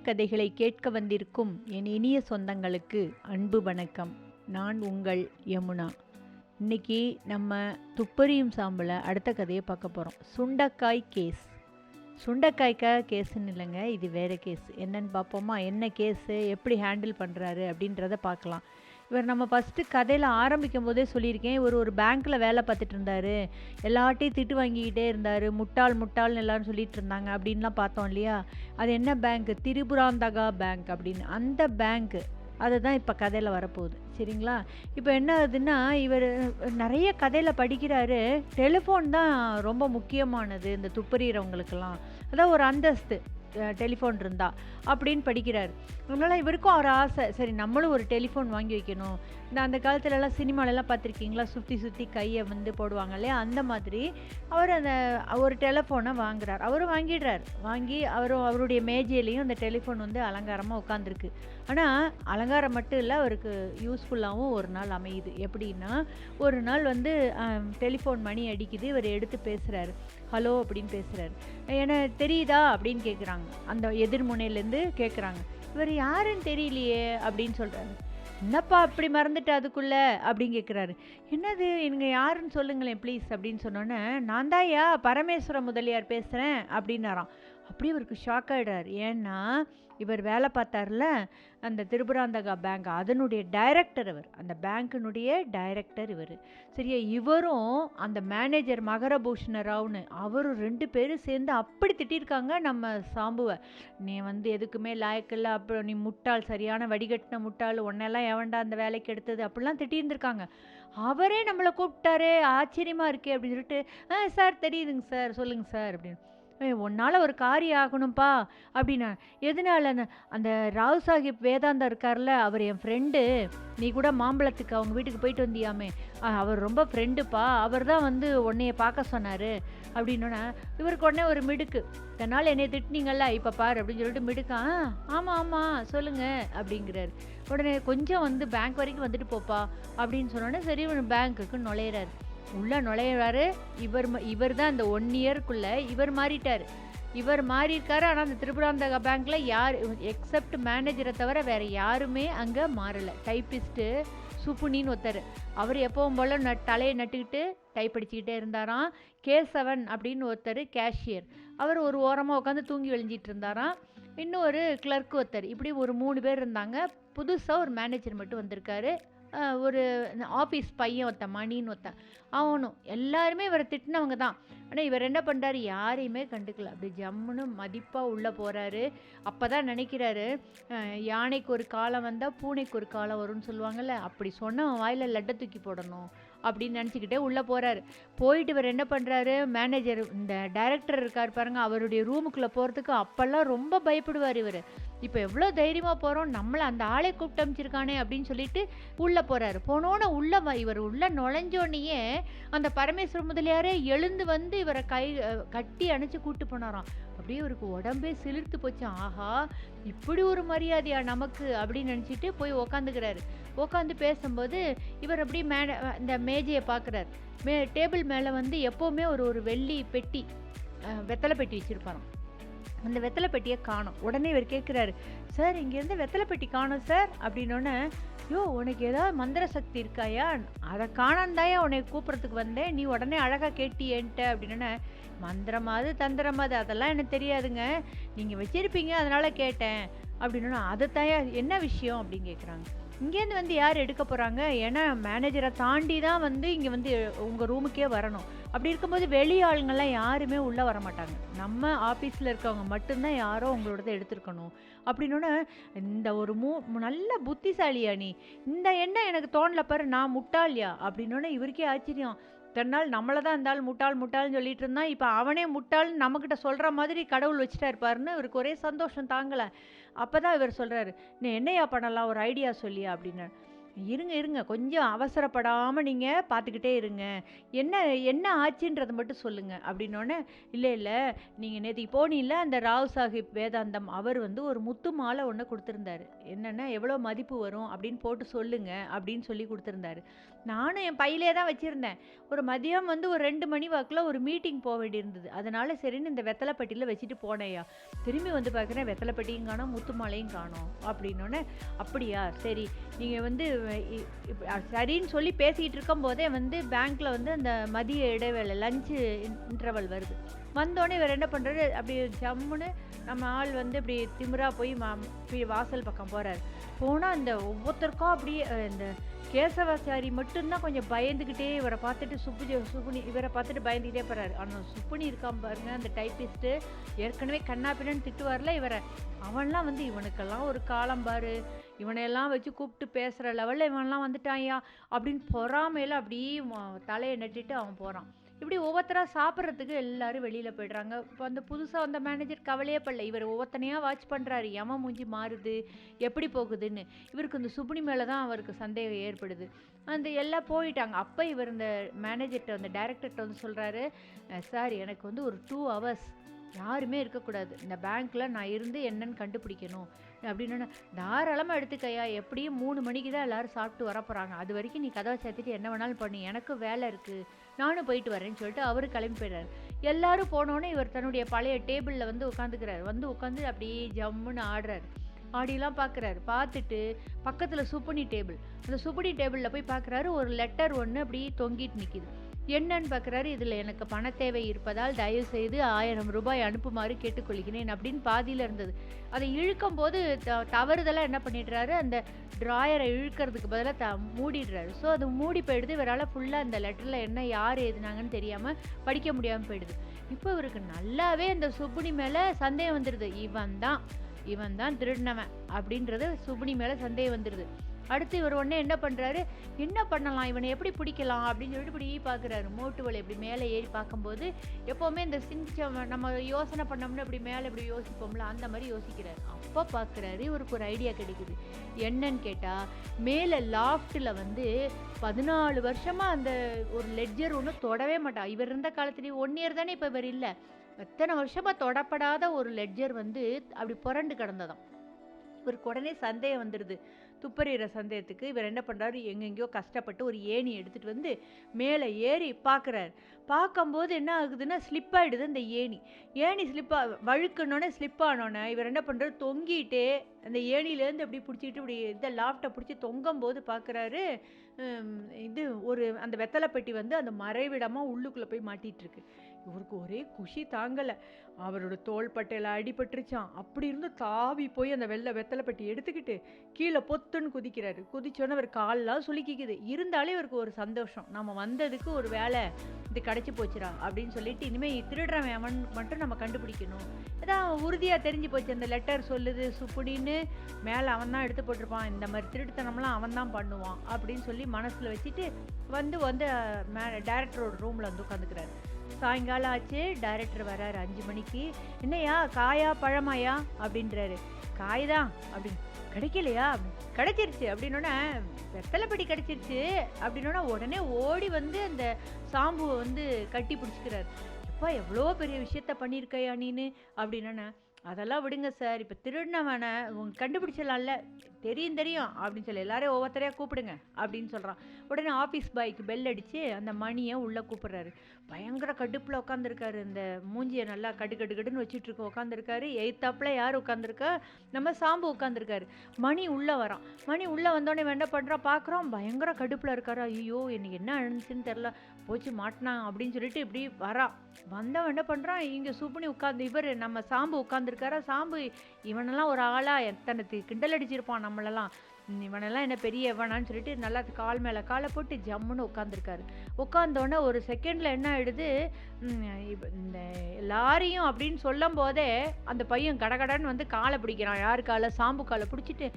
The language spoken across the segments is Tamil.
கதைகளை கேட்க வந்திருக்கும் என் இனிய சொந்தங்களுக்கு அன்பு வணக்கம். நான் உங்கள் யமுனா. இன்னைக்கு நம்ம துப்பறியும் சாம்பலை அடுத்த கதையை பார்க்க போகிறோம். சுண்டைக்காய் கேஸ். சுண்டைக்காய்க்காக கேஸுன்னு இல்லைங்க, இது வேறு கேஸ். என்னன்னு பார்ப்போமா? என்ன கேஸு, எப்படி ஹேண்டில் பண்ணுறாரு அப்படின்றத பார்க்கலாம். இவர் நம்ம ஃபஸ்ட்டு கதையில் ஆரம்பிக்கும் போதே சொல்லியிருக்கேன், இவர் ஒரு பேங்க்கில் வேலை பார்த்துட்டு இருந்தார், எல்லாட்டையும் திட்டு வாங்கிக்கிட்டே இருந்தார், முட்டாள்னு எல்லாரும் சொல்லிட்டு இருந்தாங்க அப்படின்லாம் பார்த்தோம் இல்லையா? அது என்ன பேங்க்கு? திரிபுராந்தகா பேங்க் அப்படின்னு. அந்த பேங்க்கு அதுதான் இப்போ கதையில் வரப்போகுது. சரிங்களா? இப்போ என்ன ஆகுதுன்னா, இவர் நிறைய கதையில் படிக்கிறாரு, டெலிஃபோன் தான் ரொம்ப முக்கியமானது இந்த துப்பறிகிறவங்களுக்கெல்லாம், அதான் ஒரு அந்தஸ்து, டெலிஃபோன் இருந்தா அப்படின்னு படிக்கிறாரு. அதனால் இவருக்கும் ஒரு ஆசை, சரி நம்மளும் ஒரு டெலிஃபோன் வாங்கி வைக்கணும். இந்த அந்த காலத்துலலாம் சினிமாலெல்லாம் பார்த்துருக்கீங்களா, சுற்றி கையை போடுவாங்க இல்லையா? அந்த மாதிரி அவர் அந்த ஒரு டெலிஃபோனை வாங்குறார். அவரும் வாங்கிடுறார். வாங்கி அவருடைய மேஜையிலையும் அந்த டெலிஃபோன் அலங்காரமாக உட்காந்துருக்கு. ஆனால் அலங்காரம் மட்டும் இல்லை, அவருக்கு யூஸ்ஃபுல்லாகவும் ஒரு நாள் அமையுது. எப்படின்னா, ஒரு நாள் டெலிஃபோன் மணி அடிக்குது, இவர் எடுத்து பேசுகிறாரு. ஹலோ அப்படின்னு பேசுகிறாரு. எனக்கு தெரியுதா அப்படின்னு கேட்குறாங்க. அந்த எதிர்முனையிலேருந்து கேட்குறாங்க. இவர் யாருன்னு தெரியலையே அப்படின்னு சொல்கிறாரு. என்னப்பா அப்படி மறந்துட்டு அதுக்குள்ளே அப்படின்னு கேட்குறாரு. என்னது, நீங்கள் யாருன்னு சொல்லுங்களேன் ப்ளீஸ் அப்படின்னு சொன்னோன்னே, நான் தான்யா பரமேஸ்வர முதலியார் பேசுகிறேன் அப்படின்னாராம். அப்படி இவருக்கு ஷாக் ஆகிடுறார். ஏன்னா இவர் வேலை பார்த்தார்ல அந்த திரிபுராந்தகா பேங்க், அதனுடைய டைரக்டர் இவர், அந்த பேங்க்கினுடைய டைரக்டர் இவர். சரியா? இவரும் அந்த மேனேஜர் மகரபூஷண ராவ்னு அவரும் 2 பேரும் சேர்ந்து அப்படி திட்டிருக்காங்க நம்ம சாம்புவை. நீ எதுக்குமே லாயக்கில்லை, அப்புறம் நீ முட்டாள், சரியான வடிகட்டின முட்டாள், உன்னெல்லாம் எவன்டா அந்த வேலைக்கு எடுத்தது அப்படிலாம் திட்டிருந்துருக்காங்க. அவரே நம்மளை கூப்பிட்டாரே, ஆச்சரியமாக இருக்கே அப்படின்னு சொல்லிட்டு, சார் தெரியுதுங்க சார், சொல்லுங்கள் சார் அப்படின்னு. உன்னால் ஒரு காரியம் ஆகணும்ப்பா அப்படின்னா. எதனால? அந்த ராவ் சாஹிப் வேதாந்தா இருக்கார்ல, அவர் என் ஃப்ரெண்டு, நீ கூட மாம்பழத்துக்கு அவங்க வீட்டுக்கு போயிட்டு வந்தியாமே, அவர் ரொம்ப ஃப்ரெண்டுப்பா, அவர் தான் உன்னைய பார்க்க சொன்னார் அப்படின்னோன்னா, இவருக்கு உடனே ஒரு மிடுக்கு, தன்னால் என்னை திட்டினீங்கல்ல இப்போ பார் அப்படின்னு சொல்லிட்டு மிடுக்கா, ஆமாம் சொல்லுங்கள் அப்படிங்கிறாரு. உடனே கொஞ்சம் பேங்க் வரைக்கும் வந்துட்டு போப்பா அப்படின்னு சொன்னோன்னே, சரி பேங்க்குக்கு நுழையிறாரு. உள்ளே நுழையிறாரு. இவர் தான் இந்த 1 இயருக்குள்ளே இவர் மாறிட்டார். இவர் மாறியிருக்காரு. ஆனால் அந்த திரிபுராந்தகா பேங்க்கில் யார் எக்ஸப்ட் மேனேஜரை தவிர வேறு யாருமே அங்கே மாறலை. டைப்பிஸ்ட்டு சுப்புனின்னு ஒருத்தர், அவர் எப்பவும் போல் தலையை நட்டுக்கிட்டு டைப் அடிச்சுக்கிட்டே இருந்தாராம். கேசவன் அப்படின்னு ஒருத்தர் கேஷியர், அவர் ஒரு ஓரமாக உட்காந்து தூங்கி விழிஞ்சிட்டு இருந்தாராம். இன்னும் ஒரு கிளர்க் ஒருத்தர், இப்படி ஒரு 3 பேர் இருந்தாங்க. புதுசாக ஒரு மேனேஜர் மட்டும் வந்திருக்காரு, ஒரு ஆஃபீஸ் பையன் ஒருத்தன், மணின்னு ஒருத்தன், அவனும். எல்லாருமே இவரை திட்டினவங்க தான். ஆனால் இவர் என்ன பண்ணுறாரு, யாரையுமே கண்டுக்கல, அப்படி ஜம்முன்னு மதிப்பாக உள்ளே போகிறாரு. அப்போ தான் நினைக்கிறாரு, யானைக்கு ஒரு காலம் வந்தால் பூனைக்கு ஒரு காலம் வரும்னு சொல்லுவாங்கள்ல, அப்படி சொன்னால் வாயில் லட்டை தூக்கி போடணும் அப்படின்னு நினச்சிக்கிட்டே உள்ளே போகிறாரு. போயிட்டு இவர் என்ன பண்ணுறாரு, மேனேஜர் இந்த டைரக்டர் இருக்கார் பாருங்கள், அவருடைய ரூமுக்குள்ளே போகிறதுக்கு அப்போல்லாம் ரொம்ப பயப்படுவார் இவர். இப்போ எவ்வளோ தைரியமாக போகிறோம், நம்மளை அந்த ஆளை கூப்பிட்டு அமைச்சிருக்கானே அப்படின்னு சொல்லிட்டு உள்ளே போகிறாரு. போனோன்னே இவர் உள்ளே நுழைஞ்சோன்னையே அந்த பரமேஸ்வர முதலியாரே எழுந்து இவரை கட்டி அணைச்சி கூப்பிட்டு போனாராம். அப்படியே இவருக்கு உடம்பே சிலிர்த்து போச்சு. ஆஹா, இப்படி ஒரு மரியாதையா நமக்கு அப்படின்னு நினச்சிட்டு போய் உக்காந்துக்கிறாரு. உட்காந்து பேசும்போது இவர் அப்படியே இந்த மேஜையை பார்க்குறாரு. டேபிள் மேலே எப்போவுமே ஒரு வெள்ளி பெட்டி, வெத்தலை பெட்டி வச்சுருப்பாராம். அந்த வெத்தலை பெட்டியை காணோம். உடனே இவர் கேட்குறாரு, சார் இங்கேருந்து வெத்தலை பெட்டி காணோம் சார் அப்படின்னோடனே, யோ உனக்கு ஏதாவது மந்திர சக்தி இருக்காயா, அதை காணாந்தாயா உன்னை கூப்பிட்றதுக்கு வந்தேன், நீ உடனே அழகாக கேட்டியேன்ட்ட அப்படின்னோடனே, மந்திரமாது தந்திரமாது அதெல்லாம் எனக்கு தெரியாதுங்க, நீங்கள் வச்சுருப்பீங்க அதனால் கேட்டேன் அப்படின்னோன்னா, அதை தாயா என்ன விஷயம் அப்படின்னு கேட்குறாங்க. இங்கேருந்து யார் எடுக்க போகிறாங்க, ஏன்னா மேனேஜரை தாண்டி தான் இங்கே உங்கள் ரூமுக்கே வரணும். அப்படி இருக்கும்போது வெளி ஆளுங்கள்லாம் யாருமே உள்ளே வர மாட்டாங்க, நம்ம ஆஃபீஸில் இருக்கவங்க மட்டும்தான் யாரோ உங்களோடதை எடுத்துருக்கணும் அப்படின்னோடனே, இந்த ஒரு நல்ல புத்திசாலியா நீ, இந்த எண்ணம் எனக்கு தோணல பாரு, நான் முட்டாளியா அப்படின்னோடனே இவருக்கே ஆச்சரியம். தன்னால் நம்மளை தான் இருந்தாலும் முட்டாள்னு சொல்லிட்டு இருந்தான், இப்போ அவனே முட்டாள்னு நம்மக்கிட்ட சொல்கிற மாதிரி கடவுள் வச்சுட்டா இருப்பாருன்னு இவருக்கு ஒரே சந்தோஷம் தாங்கலை. அப்போ தான் இவர் சொல்கிறாரு, நீ என்னையா பண்ணலாம், ஒரு ஐடியா சொல்லியா அப்படின்னு. இருங்க, இருங்க. கொஞ்சம் அவசரப்படாம நீங்க பார்த்துக்கிட்டே இருங்க. என்ன என்ன ஆச்சுன்றத மட்டும் சொல்லுங்க." அப்படின்னோனே, "இல்ல, இல்ல. நீங்க நேத்திக்கு போனீல்ல, அந்த ராவ் சாஹிப் வேதாந்தம் அவர் வந்து ஒரு முத்து மாலை ஒண்ணு குடுத்திருந்தாரு. என்னன்னா, எவ்வளோ மதிப்பு வரும் அப்படின்னு போட்டு சொல்லுங்க." அப்படின்னு சொல்லி குடுத்திருந்தாரு. நானும் என் பையிலே தான் வச்சிருந்தேன். ஒரு மதியம் வந்து ஒரு 2 மணி வாக்குல ஒரு மீட்டிங் போ வேண்டியிருந்தது. அதனால சரின்னு இந்த வெத்தல பெட்டியில வச்சுட்டு போனேன்யா. திரும்பி வந்து பார்க்குறேன், வெத்தல பெட்டியும் காணோம், முத்து மாலையும் காணோம். அப்படின்னோனே, "அப்படியா? சரி. நீங்க வந்து இ இப் சரின்னு சொல்லி பேசிக்கிட்டு இருக்கும்போதே வந்து பேங்க்ல வந்து அந்த மதிய இடைவேளை லஞ்ச் இன்டர்வல் வருது. வந்தோனே இவர் என்ன பண்றாரு, அப்படியே ஜம்முன்னு நம்ம ஆள் வந்து இப்படி திமிரா போய் வாசல் பக்கம் போறாரு. போனா அந்த ஒவ்வொருத்தருக்கா அப்படியே இந்த கேசவாச்சாரி மட்டும்தான் கொஞ்சம் பயந்துக்கிட்டே இவரை பார்த்துட்டு சுப்புனி இவரை பார்த்துட்டு பயந்துக்கிட்டே போறாரு. ஆனால் சுப்புனி இருக்கான் பாருங்க, அந்த டைப்பிஸ்ட்டு ஏற்கனவே கண்ணா பின்னன்னு திட்டுவார்ல இவரை. அவன்லாம் வந்து இவனுக்கெல்லாம் ஒரு காலம் பாரு, இவனையெல்லாம் வச்சு கூப்பிட்டு பேசுகிற லெவலில் இவன்லாம் வந்துட்டான்யா அப்படின்னு பொறாமையில் அப்படியே தலையை நட்டிட்டு அவன் போகிறான். இப்படி ஒவ்வொருத்தரா சாப்பிட்றதுக்கு எல்லாரும் வெளியில் போயிடுறாங்க. இப்போ அந்த புதுசாக வந்த மேனேஜர் கவலையே படல. இவர் ஒவ்வொருத்தனையாக வாட்ச் பண்ணுறாரு, எவன் மூஞ்சி மாறுது, எப்படி போகுதுன்னு. இவருக்கு இந்த சுப்புனி மேலே தான் அவருக்கு சந்தேகம் ஏற்படுது. அந்த எல்லாம் போயிட்டாங்க. அப்போ இவர் இந்த மேனேஜர்கிட்ட வந்து டைரக்டர்கிட்ட வந்து சொல்கிறாரு, "சார், எனக்கு வந்து ஒரு 2 ஹவர்ஸ் யாருமே இருக்கக்கூடாது. இந்த பேங்க்கில் நான் இருந்து என்னன்னு கண்டுபிடிக்கணும்." அப்படின்னா, "தாராளமாக எடுத்துக்கையா, எப்படியும் 3 மணிக்கு தான் எல்லோரும் சாப்பிட்டு வரப்போகிறாங்க. அது வரைக்கும் நீ கதவை சாத்திட்டு என்ன வேணாலும் பண்ணு, எனக்கும் வேலை இருக்குது, நானும் போயிட்டு வரேன்னு" சொல்லிட்டு அவரு கிளம்பி போயிடுறாரு. எல்லாரும் போனோடனே இவர் தன்னுடைய பழைய டேபிளில் வந்து உட்காந்துக்கிறாரு. வந்து உட்காந்து அப்படியே ஜம்முன்னு ஆடுறாரு. ஆடிலாம் பார்க்குறாரு. பார்த்துட்டு பக்கத்தில் சுப்புனி டேபிள், அந்த சுப்புனி டேபிளில் போய் பார்க்குறாரு, ஒரு லெட்டர் ஒன்று அப்படியே தொங்கிட்டு நிற்கிது. என்னன்னு பார்க்குறாரு, "இதில் எனக்கு பண தேவை இருப்பதால் தயவுசெய்து 1000 ரூபாய் அனுப்புமாறு கேட்டுக்கொள்கிறேன்" அப்படின்னு பாதியில் இருந்தது. அதை இழுக்கும் போது தவறுதலாக என்ன பண்ணிடுறாரு, அந்த ட்ராயரை இழுக்கிறதுக்கு பதிலாக மூடிடுறாரு. ஸோ அது மூடி போயிடுது. இவரால் ஃபுல்லாக அந்த லெட்டரில் என்ன யார் எழுதுனாங்கன்னு தெரியாமல் படிக்க முடியாமல் போயிடுது. இப்போ இவருக்கு நல்லாவே அந்த சுப்புனி மேலே சந்தேகம் வந்துடுது. இவன் தான் திருடினவன் அப்படின்றது சுப்புனி மேலே சந்தேகம் வந்துடுது. அடுத்து இவர் உடனே என்ன பண்ணுறாரு, என்ன பண்ணலாம், இவனை எப்படி பிடிக்கலாம் அப்படின்னு சொல்லிட்டு இப்படி பார்க்குறாரு. மோட்டுவலை இப்படி மேலே ஏறி பார்க்கும்போது எப்போவுமே இந்த நம்ம யோசனை பண்ணோம்னா இப்படி மேலே இப்படி யோசிப்போம்ல, அந்த மாதிரி யோசிக்கிறாரு. அப்போ பார்க்குறாரு, இவருக்கு ஒரு ஐடியா கிடைக்குது. என்னன்னு கேட்டால், மேலே லாஃப்ட்டில் வந்து 14 வருஷமாக அந்த ஒரு லெட்ஜர் ஒன்று தொடவே மாட்டான். இவர் இருந்த காலத்துலேயும் 1 இயர் தானே இப்போ இவர் இல்லை, எத்தனை வருஷமாக தொடப்படாத ஒரு லெட்ஜர் வந்து அப்படி புரண்டு கிடந்ததாம். இவருக்கு உடனே சந்தேகம் வந்துடுது. துப்பறிகிற சந்தேகத்துக்கு இவர் என்ன பண்ணுறாரு, எங்கெங்கேயோ கஷ்டப்பட்டு ஒரு ஏணி எடுத்துகிட்டு வந்து மேலே ஏறி பார்க்குறாரு. பார்க்கும்போது என்ன ஆகுதுன்னா, ஸ்லிப் ஆகிடுது அந்த ஏணி வழுக்குனோடனே ஸ்லிப் ஆனோன்னே இவர் என்ன பண்ணுறாரு, தொங்கிட்டே அந்த ஏணிலேருந்து அப்படி பிடிச்சிக்கிட்டு இப்படி இந்த லாஃப்ட்டை பிடிச்சி தொங்கும்போது பார்க்குறாரு, இது ஒரு அந்த வெத்தலை பெட்டி வந்து அந்த மறைவிடமாக உள்ளுக்குள்ளே போய் மாட்டிகிட்ருக்கு. இவருக்கு ஒரே குஷி தாங்கலை. அவரோட தோள்பட்டையில் அடிபட்டுருச்சான். அப்படி இருந்து தாவி போய் அந்த வெத்தலை பெட்டி எடுத்துக்கிட்டு கீழே பொத்துன்னு குதிக்கிறாரு. குதிச்சோன்னே அவர் கால்லாம் சுளுக்கிக்குது. இருந்தாலே இவருக்கு ஒரு சந்தோஷம், நம்ம வந்ததுக்கு ஒரு வேலை இது கிடச்சி போச்சுடா அப்படின்னு சொல்லிட்டு, இனிமேல் திருடுறவன் அவன் மட்டும் நம்ம கண்டுபிடிக்கணும். அதான் உறுதியாக தெரிஞ்சு போச்சு, அந்த லெட்டர் சொல்லுது சுப்புடின்னு மேலே அவன் தான் எடுத்து போட்டிருப்பான், இந்த மாதிரி திருட்டுத்தனம்லாம் அவன் தான் பண்ணுவான் அப்படின்னு சொல்லி மனசில் வச்சுட்டு வந்து டைரக்டரோட ரூமில் வந்து உட்காந்துக்கிறாரு. சாயங்காலம் ஆச்சு. டைரக்டர் வராரு 5 மணிக்கு. "என்னையா, காயா பழமாயா?" அப்படின்றாரு. "காய் தான்." அப்படின்னு. "கிடைக்கலையா?" "கிடைச்சிருச்சு." அப்படின்னோடனே, "வெத்தலை பெட்டி கிடைச்சிருச்சு." அப்படின்னோடனே உடனே ஓடி வந்து அந்த சாம்புவை வந்து கட்டி பிடிச்சிக்கிறாரு. "எப்பா, எவ்வளோ பெரிய விஷயத்த பண்ணியிருக்கையா நீனு?" அப்படின்னோடனே, "அதெல்லாம் விடுங்க சார், இப்போ திருடினவனை கண்டுபிடிச்சிடலாம்ல." தெரியும் அப்படின்னு சொல்லி எல்லாரையும் ஒவ்வொருத்தரையாக கூப்பிடுங்க அப்படின்னு சொல்கிறான். உடனே ஆஃபீஸ் பாய்க்கு பெல் அடித்து அந்த மணியை உள்ளே கூப்பிட்றாரு. பயங்கர கடுப்பில் உட்காந்துருக்காரு. இந்த மூஞ்சியை நல்லா கடுன்னு வச்சுட்ருக்க உட்காந்துருக்காரு. எய்த்தாப்பில் யார் உட்காந்துருக்கா, நம்ம சாம்பு உட்காந்துருக்காரு. மணி உள்ளே வரான். மணி உள்ளே வந்தோடனே என்ன பண்ணுறான் பார்க்குறோம், பயங்கர கடுப்பில் இருக்காரு. ஐயோ, எனக்கு என்ன அனுச்சுன்னு தெரில, போச்சு மாட்டினான் அப்படின்னு சொல்லிட்டு இப்படி வரான். வந்தவன் என்ன பண்ணுறான், இங்கே சுப்புனி இவர் நம்ம சாம்பு உட்காந்துருக்காரா. சாம்பு இவனெல்லாம் ஒரு ஆளாக எத்தனை கிண்டல் அடிச்சிருப்பான் நம்மளெல்லாம், இவனெல்லாம் என்ன பெரிய எவனான்னு சொல்லிட்டு நல்லா கால் மேலே காலை போட்டு ஜம்முன்னு உட்காந்துருக்காரு. உட்காந்தோடனே ஒரு செகண்டில் என்ன ஆகிடுது, இந்த லாரியும் அப்படின்னு சொல்லும் போதே அந்த பையன் கடகடன்னு வந்து காலை பிடிக்கிறான். யார் காலை? சாம்பு காலை பிடிச்சிட்டு,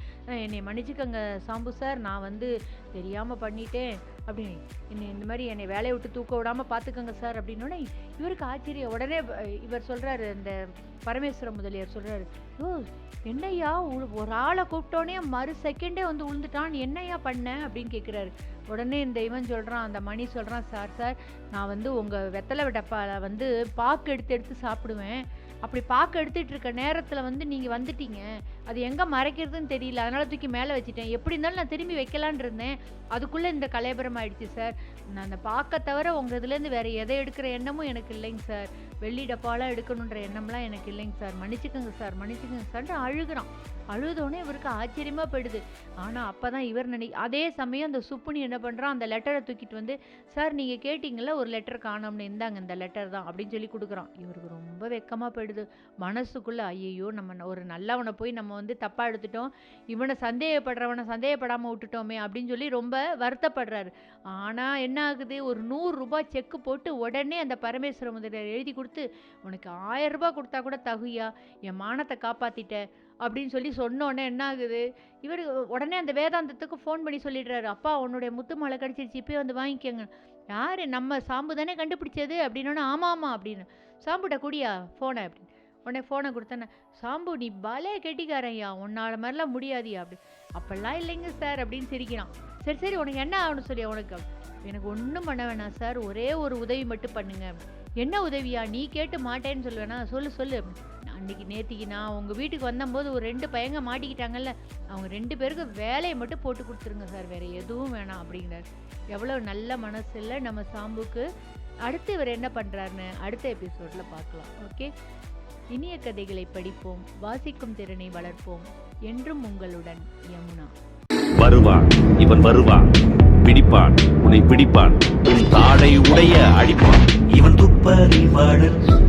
"என்னை மன்னிச்சுக்கோங்க சாம்பு சார், நான் வந்து தெரியாமல் பண்ணிட்டேன் அப்படின்னு, இந்த மாதிரி என்னை வேலையை விட்டு தூக்க விடாமல் பார்த்துக்கோங்க சார்." அப்படின்னோடனே இவருக்கு ஆச்சரியம். உடனே இவர் சொல்கிறாரு, இந்த பரமேஸ்வர முதலியார் சொல்கிறாரு, ஓ என்னையா ஒரு ஆளை கூப்பிட்டோன்னே மறு செகண்டே வந்து விழுந்துட்டான், என்னையா பண்ண அப்படின்னு கேட்குறாரு. உடனே இந்த இவன் சொல்கிறான், அந்த மணி சொல்கிறான், சார் சார் நான் வந்து உங்கள் வெத்தலை டப்பாவில் வந்து பாக்கு எடுத்து எடுத்து சாப்பிடுவேன், அப்படி பாக்கு எடுத்துகிட்டு இருக்க நேரத்தில் வந்து நீங்கள் வந்துட்டீங்க, அது எங்கே மறைக்கிறதுன்னு தெரியல, அதனால் தூக்கி மேலே வச்சுட்டேன், எப்படி இருந்தாலும் நான் திரும்பி வைக்கலான் இருந்தேன், அதுக்குள்ளே இந்த கலையபரம் ஆயிடுச்சு சார், நான் அந்த பாக்கை தவிர உங்கள் இதுலேருந்து வேறு எதை எடுக்கிற எண்ணமும் எனக்கு இல்லைங்க சார், வெள்ளி டப்பாலாம் எடுக்கணுன்ற எண்ணம்லாம் எனக்கு இல்லைங்க சார், மன்னிச்சுக்கோங்க சார் மன்னிச்சுக்கோங்க சார்ன்ட்டு அழுகிறான். அழுதோடனே இவருக்கு ஆச்சரியமாக போயிடுது. ஆனால் அப்போ தான் இவர் அதே சமயம் அந்த சுப்புனி என்ன பண்ணுறான், அந்த லெட்டரை தூக்கிட்டு வந்து, சார் நீங்கள் கேட்டிங்களா ஒரு லெட்டர் காணோம்னு, இந்தாங்க இந்த லெட்டர் தான் அப்படின்னு சொல்லி கொடுக்குறான். இவருக்கு ரொம்ப வெக்கமாக போயிடுது. மனசுக்குள்ளே ஐயையோ நம்ம ஒரு நல்லவனை போய் நம்ம வந்து தப்பாக எடுத்துட்டோம், இவனை சந்தேகப்படுறவனை சந்தேகப்படாமல் விட்டுட்டோமே அப்படின்னு சொல்லி ரொம்ப வருத்தப்படுறாரு. ஆனால் என்ன ஆகுது, ஒரு 100 ரூபாய் செக்கு போட்டு உடனே அந்த பரமேஸ்வர முதலியார் எழுதி கொடுத்து, உனக்கு 1000 ரூபாய் கொடுத்தா கூட தகுயா, என் மானத்தை காப்பாற்றிட்ட அப்படின்னு சொல்லி சொன்னோடனே என்ன ஆகுது, இவர் உடனே அந்த வேதாந்தத்துக்கு ஃபோன் பண்ணி சொல்லிடுறாரு, அப்பா உன்னுடைய முத்து மாலை கிடச்சிருச்சு, இப்போயே வந்து வாங்கிக்கோங்க. யார், நம்ம சாம்பு தானே கண்டுபிடிச்சது அப்படின்னோன்னா, ஆமாம் ஆமாம் அப்படின்னு, சாம்புட்ட கூடியா ஃபோனை அப்படின்னு. உடனே ஃபோனை கொடுத்தேன்னு, சாம்பு நீ பலே கெட்டிக்காரையா, உன்னால மாதிரிலாம் முடியாதியா அப்படி. அப்பெல்லாம் இல்லைங்க சார் அப்படின்னு சிரிக்கிறான். சரி சரி உனக்கு என்ன ஆகணும் சொல்லி, உனக்கு எனக்கு ஒன்றும் பண்ண வேணாம் சார், ஒரே ஒரு உதவி மட்டும் பண்ணுங்க. என்ன உதவியா, நீ கேட்டு மாட்டேன்னு சொல்லுவேனா, சொல்லு சொல்லு. அன்றைக்கி நேற்றுக்கு நான் உங்கள் வீட்டுக்கு வந்தபோது ஒரு 2 பையங்க மாட்டிக்கிட்டாங்கல்ல, அவங்க 2 பேருக்கு வேலையை மட்டும் போட்டு கொடுத்துருங்க சார், வேறு எதுவும் வேணாம் அப்படிங்கிறார். எவ்வளோ நல்ல மனசு இல்லை நம்ம சாம்புக்கு. அடுத்து இவர் என்ன பண்ணுறாருன்னு அடுத்த எபிசோடில் பார்க்கலாம். ஓகே, இனிய கதைகளை படிப்போம், வாசிக்கும் திறனை வளர்ப்போம். என்றும் உங்களுடன் யமுனா. வருவான், இவன் வருவான், பிடிப்பான், உன்னை பிடிப்பான், உன் தாடை உடைய அடிப்பான். இவன் துப்பறிவாளன்,